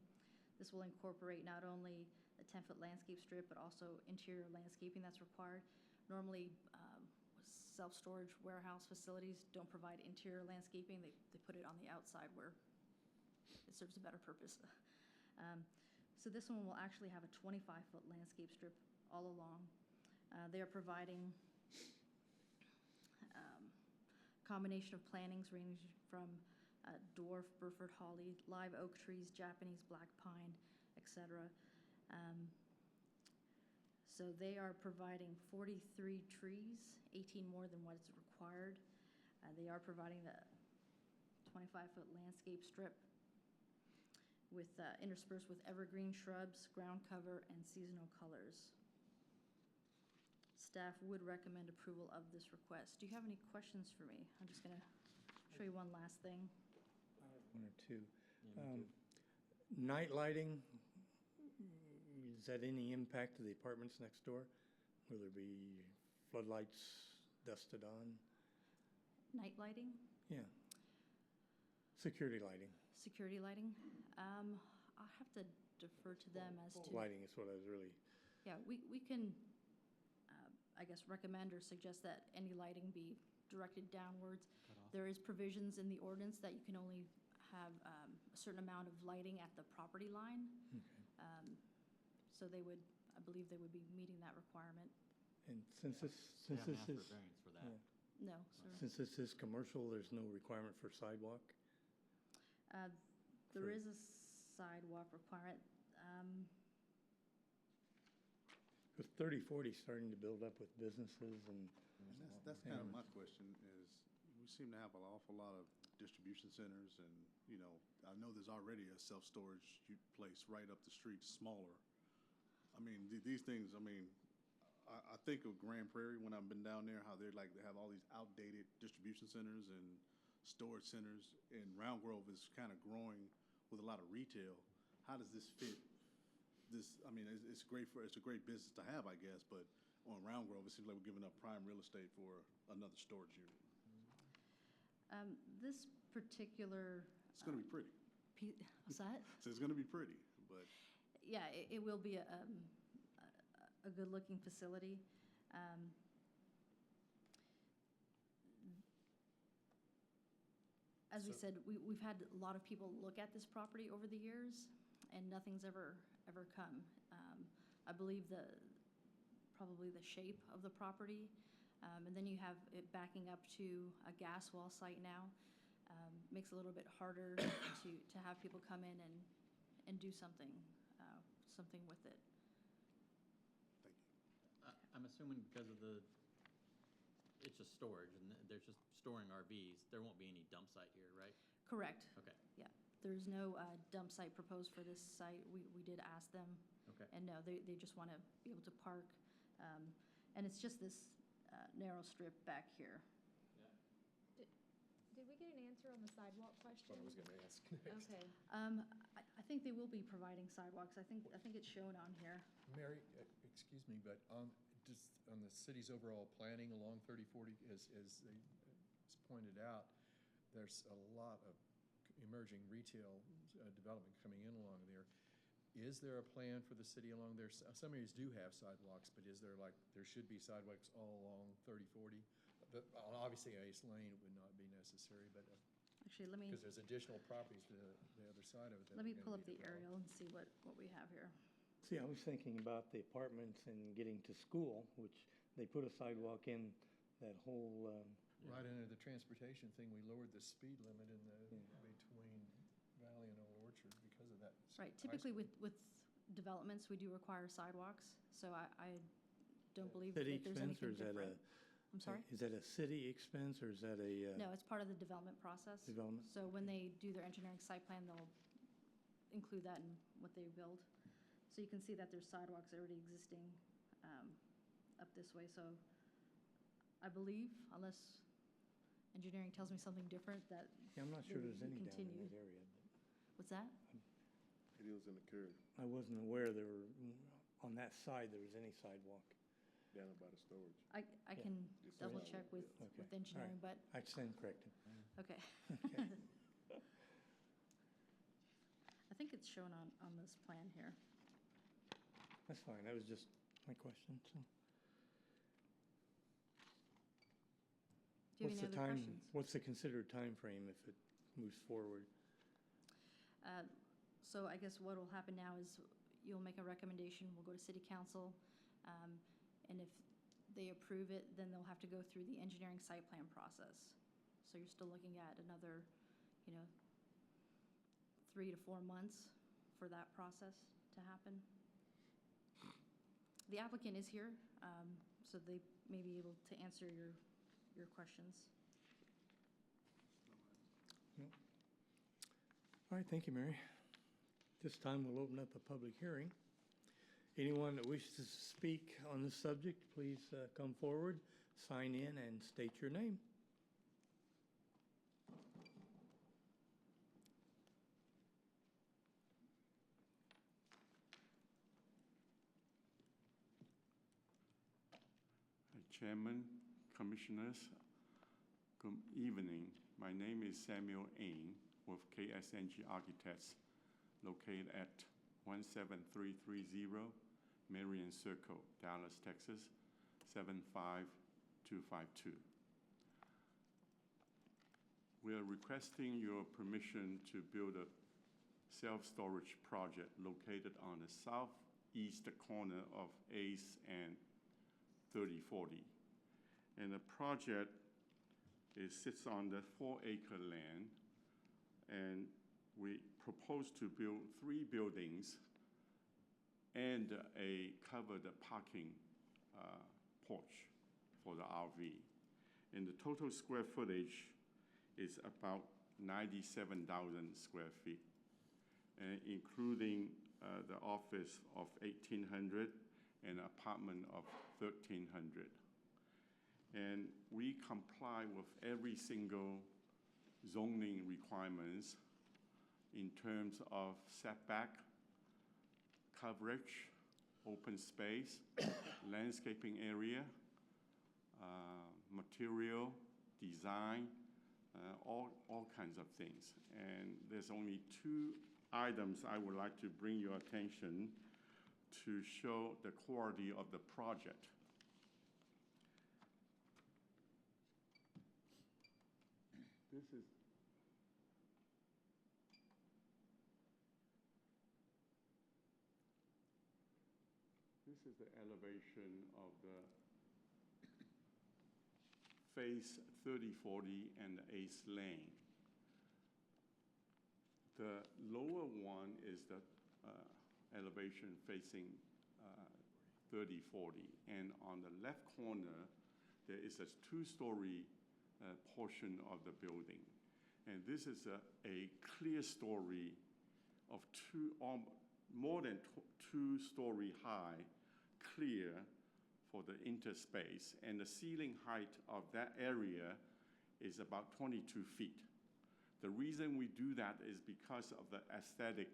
This will incorporate not only the 10-foot landscape strip, but also interior landscaping that's required. Normally, self-storage warehouse facilities don't provide interior landscaping. They put it on the outside where it serves a better purpose. So this one will actually have a 25-foot landscape strip all along. They are providing combination of plantings ranging from dwarf Burford holly, live oak trees, Japanese black pine, etc. So they are providing 43 trees, 18 more than what is required. They are providing the 25-foot landscape strip with interspersed with evergreen shrubs, ground cover, and seasonal colors. Staff would recommend approval of this request. Do you have any questions for me? I'm just going to show you one last thing. I have one or two. Night lighting, is that any impact to the apartments next door? Will there be floodlights dusted on? Night lighting? Yeah. Security lighting. Security lighting? I'll have to defer to them as to... Lighting is what I was really... Yeah, we can, I guess, recommend or suggest that any lighting be directed downwards. There is provisions in the ordinance that you can only have a certain amount of lighting at the property line. Okay. So they would, I believe they would be meeting that requirement. And since this They haven't asked is... for variance for that. yeah. No, sir. Since this is commercial, there's no requirement for sidewalk? There is a sidewalk requirement. Because 3040 is starting to build up with businesses and... And that's kind of my question is, we seem to have an awful lot of distribution centers and, you know, I know there's already a self-storage place right up the street, smaller. I mean, these things, I mean, I think of Grand Prairie when I've been down there, how they have all these outdated distribution centers and storage centers, and Round Grove is kind of growing with a lot of retail. How does this fit? This, I mean, it's a great business to have, I guess, but on Round Grove, it seems like we're giving up prime real estate for another storage unit. This particular, It's gonna be pretty. what's that? So it's gonna be pretty, but Yeah, it will be a good-looking facility. As we said, we've had a lot of people look at this property over the years, and nothing's ever come. I believe probably the shape of the property, and then you have it backing up to a gas well site now. Makes it a little bit harder to have people come in and do something with it. thank you. I'm assuming because of it's just storage, and they're just storing RVs, there won't be any dump site here, right? Correct. Okay, Yeah, there's no dump site proposed for this site. We did ask them. okay. And no, they just want to be able to park. And it's just this narrow strip back here. Did we get an answer on the sidewalk question? What I was gonna ask next. Okay. I think they will be providing sidewalks. I think it's shown on here. Mary, excuse me, but just on the city's overall planning along 3040, as it's pointed out, there's a lot of emerging retail development coming in along there. Is there a plan for the city along there? Some areas do have sidewalks, but is there there should be sidewalks all along 3040? But obviously, Ace Lane would not be necessary, but, Actually, because there's additional properties to the other side of it. that let me are pull gonna up be the developed. aerial and see what we have here. See, I was thinking about the apartments and getting to school, which they put a sidewalk in that whole, Right under the transportation thing, we lowered the speed limit in Yeah. between Valley and Old Orchard because of that. Right, high typically school. with developments, we do require sidewalks, so I don't believe that city there's expense, or anything is that different. I'm sorry? is that a city expense, or is that a No, it's part of the development process. development? So when they do their engineering site plan, they'll include that in what they build. So you can see that there's sidewalks already existing up this way. So I believe, unless engineering tells me something different, that, Yeah, I'm not sure They there's any down in continue. that area. what's that? It is in the curve, I wasn't aware there were, on that side, there was any sidewalk. down by the storage. I can It's double around check there. with Okay, all engineering, but, I stand corrected. okay. Okay. I think it's shown on this plan here. That's fine, that was just my question, so. Do you have What's any the other time? questions? What's the considered time frame if it moves forward? So I guess what will happen now is you'll make a recommendation, we'll go to city council, and if they approve it, then they'll have to go through the engineering site plan process. So you're still looking at another, 3 to 4 months for that process to happen. The applicant is here, so they may be able to answer your questions. All right, thank you, Mary. This time, we'll open up a public hearing. Anyone that wishes to speak on this subject, please come forward, sign in, and state your name. Chairman, Commissioners, good evening. My name is Samuel Ng with KSNG Architects, located at 17330 Marion Circle, Dallas, Texas, 75252. We are requesting your permission to build a self-storage project located on the southeast corner of Ace and 3040. And the project sits on the 4-acre land, and we propose to build 3 buildings and a covered parking porch for the RV. And the total square footage is about 97,000 square feet, and including the office of 1,800 and apartment of 1,300. And we comply with every single zoning requirements in terms of setback, coverage, open space, landscaping area, material, design, all kinds of things. And there's only 2 items I would like to bring your attention to show the quality of the project. This is the elevation of the phase 3040 and the Ace Lane. The lower one is the elevation facing 3040. And on the left corner, there is a 2-story portion of the building. And this is a clear story of more than 2-story high, clear for the interspace. And the ceiling height of that area is about 22 feet. The reason we do that is because of the aesthetic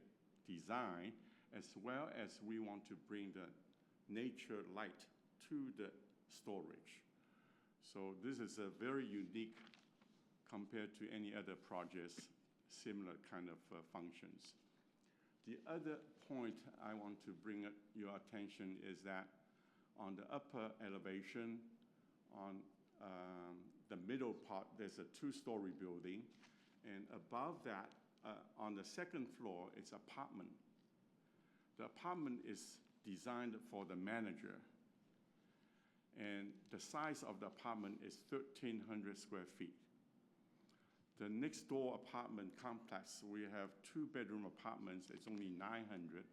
design, as well as we want to bring the nature light to the storage. So this is a very unique compared to any other projects, similar kind of functions. The other point I want to bring your attention is that on the upper elevation, on the middle part, there's a 2-story building. And above that, on the second floor, is apartment. The apartment is designed for the manager. And the size of the apartment is 1,300 square feet. The next door apartment complex, we have 2-bedroom apartments, it's only 900.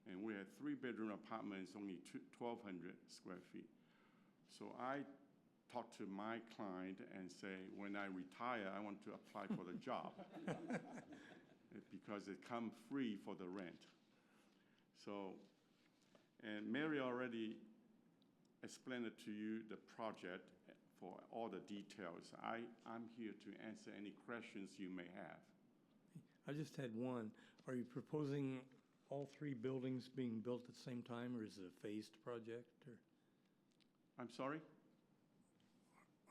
And we have 3-bedroom apartments, only 1,200 square feet. So I talk to my client and say, when I retire, I want to apply for the job because it comes free for the rent. So, and Mary already explained it to you, the project, for all the details. I'm here to answer any questions you may have. I just had one. Are you proposing all 3 buildings being built at the same time, or is it a phased project? Or I'm sorry?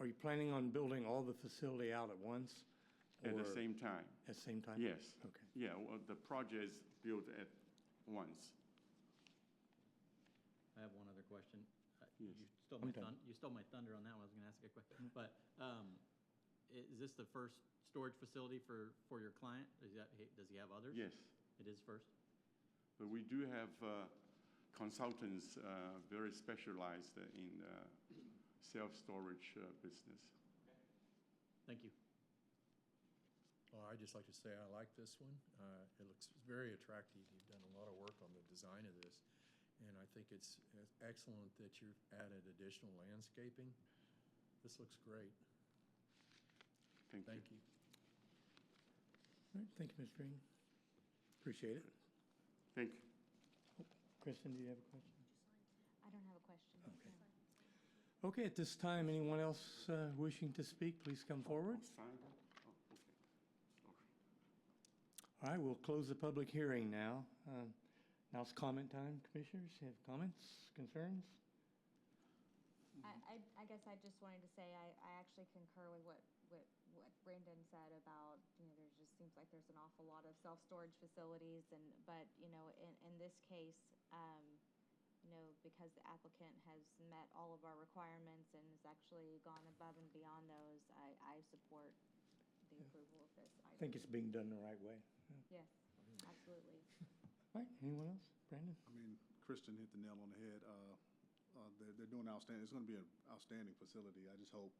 are you planning on building all the facility out at once? At the or same time? At the same time? Yes. Okay. Yeah, well, the project is built at once. I have one other question. Yes. You stole my thunder on that one. I was going to ask a question. But is this the first storage facility for your client? Does he have others? Yes. It is first? But we do have consultants very specialized in self-storage business. Thank you. Well, I'd just like to say I like this one. It looks very attractive. You've done a lot of work on the design of this. And I think it's excellent that you've added additional landscaping. This looks great. Thank you. Thank you. All right, thank you, Ms. Green. Appreciate it. Thank you. Kristen, do you have a question? I don't have a question. Okay. No. Okay, at this time, anyone else wishing to speak, please come forward. Sign that? Oh, okay. Sorry. All right, we'll close the public hearing now. Now it's comment time. Commissioners, you have comments, concerns? I guess I just wanted to say I actually concur with what Brendan said about, there just seems like there's an awful lot of self-storage facilities but in this case, because the applicant has met all of our requirements and has actually gone above and beyond those, I support the approval of this item. I think it's being done the right way. Yes, absolutely. All right, anyone else? Brandon? I mean, Kristen hit the nail on the head. They're doing outstanding. It's going to be an outstanding facility. I just hope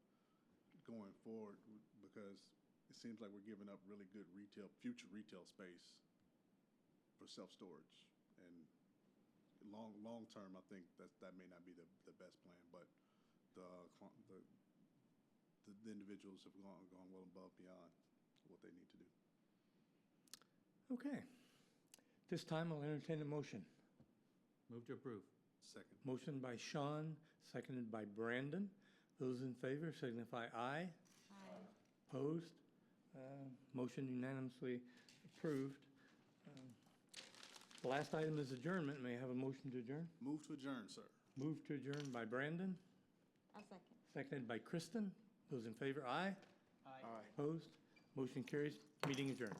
going forward, because it seems like we're giving up really good future retail space for self-storage. And long term, I think that may not be the best plan, but the individuals have gone well above beyond what they need to do. Okay. This time I'll entertain a motion. Move to approve. Second. Motion by Sean, seconded by Brandon. Those in favor signify aye. Aye. Opposed? Motion unanimously approved. The last item is adjournment. May I have a motion to adjourn? Move to adjourn, sir. Move to adjourn by Brandon, I'll second. seconded by Kristen. Those in favor, aye. Aye. Opposed? Motion carries. Meeting adjourned.